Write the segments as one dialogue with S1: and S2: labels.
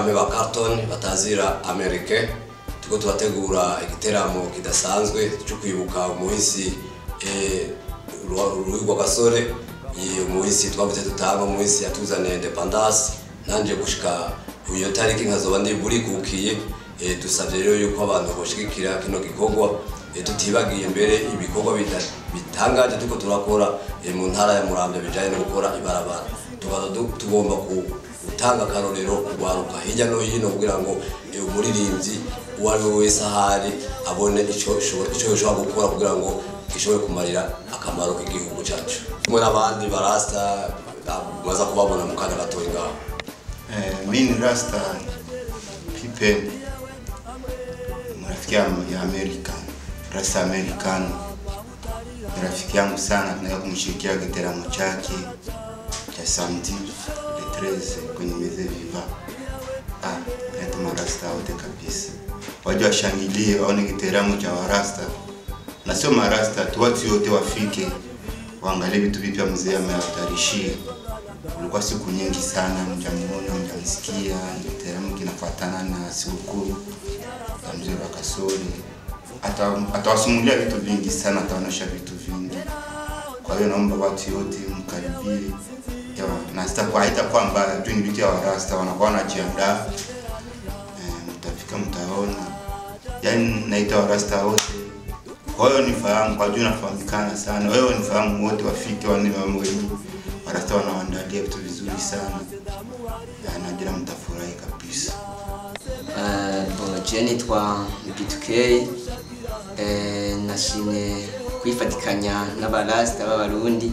S1: Abanywanyi ba Carton batazira Amerike tuko turategura igiteramo kidasanzwe cyo kwibuka umuhisi Rugwa Gasore umuhisi twavuze tutanga umuhisi yatuzaniye independence nanje gushika uyo tariki nkazoba ndi buri kukiye dusavye rero yuko abantu boshigikira kino gikorwa tutibagiye imbere ibikorwa bitangaje tuko turakora mu ntara ya Muramvya bijanye no gukora ibarabara tugomba gutanga karorero kugwaruka hirya no hino kugira ngo umuririmbyi uwari wese ahari abone ico yoshobora gukora kugira ngo gishobore kumarira akamaro k'igihugu cyacu muri abandi barasta baza kubabona mu kanya gatoyi ngaho.
S2: Mimi Rasta Pipe marafiki ya Amerika Rasta Americano rafiki yangu sana, tunataka kumshirikia giteramo chake cha samedi le 13 kwenye Mzee Viva. Neto marasta wote kabisa waje washangilie waone giteramo cha warasta, na sio marasta tu, watu wote wafike waangalie vitu vipya mzee amewatarishia. Ulikuwa siku nyingi sana mjamuona mjamsikia, giteramo kinafuatana na sikukuu ya Mzee Bakasori. Atawasimulia vitu vingi sana, ataonesha vitu vingi. Kwa hiyo naomba watu wote mkaribie. Na sitakuwa haitakuwa mbaya, tu ni vitu ya warasta wanakuwa wanajiandaa. Mtafika mtaona. Yaani naita warasta wote. Kwa hiyo nifahamu, kwa juu nafahamikana sana. Wewe nifahamu wote wafike wengi. Warasta wanaandalia vitu vizuri sana. Najua mtafurahi kabisa.
S3: Je nitwa Bitukei, nashimye kwifatikanya n'abarasta b'abarundi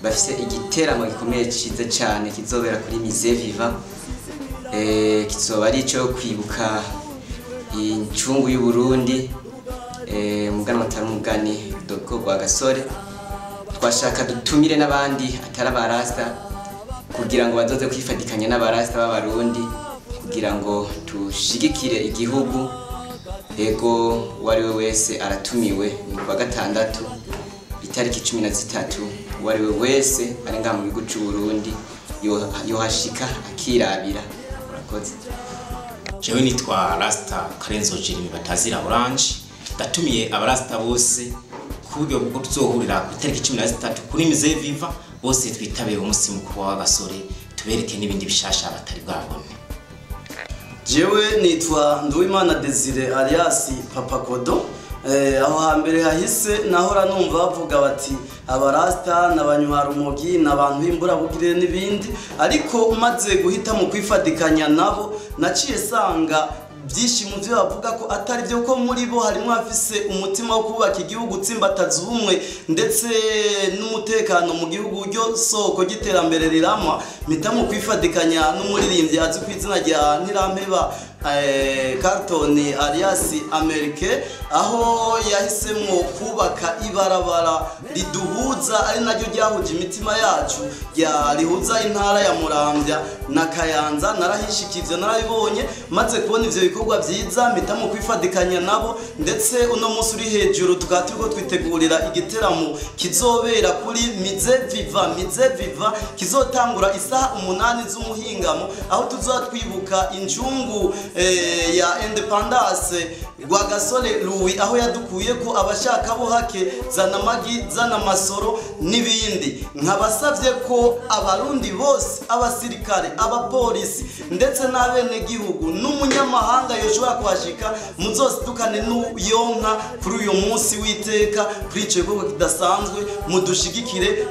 S3: bafise igiteramo gikomeye ciza cyane kizobera kuri Mzee Viva. Kizoba ari cyo kwibuka incungu y'u Burundi, mugana matarumugani Rugwa Gasore. Twashaka dutumire n'abandi atari abarasta kugira ngo bazoze kwifatikanya n'abarasta b'abarundi kugira ngo tushigikire igihugu. Ego wariwe wese aratumiwe ni kwa gatandatu itariki 13 wariwe wese arenga mu bigo cy'u Burundi yohashika akirabira. Urakoze.
S4: Jewe nitwa Rasta Karenzo Jeremy batazira Orange, ndatumiye abarasta bose kubyo bwo tuzohurira ku itariki 13 kuri Mzee Viva. Bose twitabire umunsi mukuru wa Gasore, tubereke n'ibindi bishasha batari bwabone.
S5: Jewe nitwa Nduwimana Desire alias Papa Kodo. Aho hambere hahise nahora numva bavuga bati abarasta n'abanywarumogi n'abantu b'imbura bugire n'ibindi, ariko maze guhita mu kwifatikanya nabo naciye sanga byinshi mu byo bavuga ko atari byo, ko muri bo harimo afise umutima wo kubaka igihugu tsimbataza ubumwe ndetse n'umutekano mu gihugu ryo soko giterambere rirama. Mpita mu kwifatikanya n'umuririmbyi azi ku izina rya Ntirampeba Carton alias Amerike, aho yahisemo kubaka ibarabara riduhuza ari naryo ryahuje imitima yacu, rihuza intara ya Muramvya na Kayanza. Narahishikivye narabibonye, maze kubona ivyo bikorwa byiza mpita mu kwifatikanya nabo, ndetse uno munsi uri hejuru tugaturiko twitegurira igiteramo kizobera kuri Mzee Viva. Mzee Viva kizotangura isaha 8 z'umuhingamo, aho tuzatwibuka incungu ya independence Rugwa Gasore Louis, aho yadukuye ko abashaka bo hake zana magi zana masoro n'ibindi. Nkabasavye ko abarundi bose, abasirikare, abapolisi ndetse n'abene gihugu n'umunyamahanga yoshobora kwashika muzosidukane n'uyonka kuri uyu munsi witeka, kuri ico gikorwa kidasanzwe. Mudushigikire,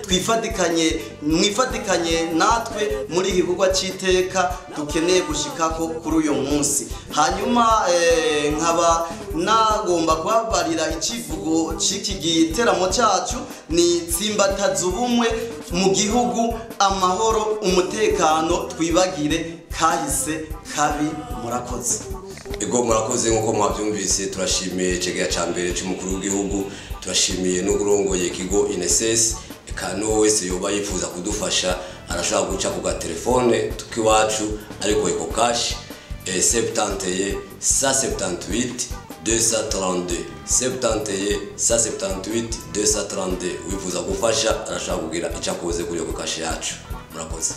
S5: mwifatikanye natwe muri gikorwa citeka dukeneye gushikako kuri uyu munsi. Hanyuma nkaba nagomba kubabarira icivugo c'iki giteramo cyacu ni tsimbataza ubumwe mu gihugu, amahoro, umutekano, twibagire kahise kabi. Murakoze.
S1: Ego murakoze nkuko mwabyumvise. Turashimiye cegera ca mbere cy'umukuru w'igihugu, turashimiye n'ugurongoye ikigo INSS. Kano wese yoba yifuza kudufasha arashaka guca ku gatelefone tukiwacu ariko eko cash 71 178 232 71 178 232. Wifuza gufasha arashaka kugira icyakoze kuri eko cash yacu. Murakoze.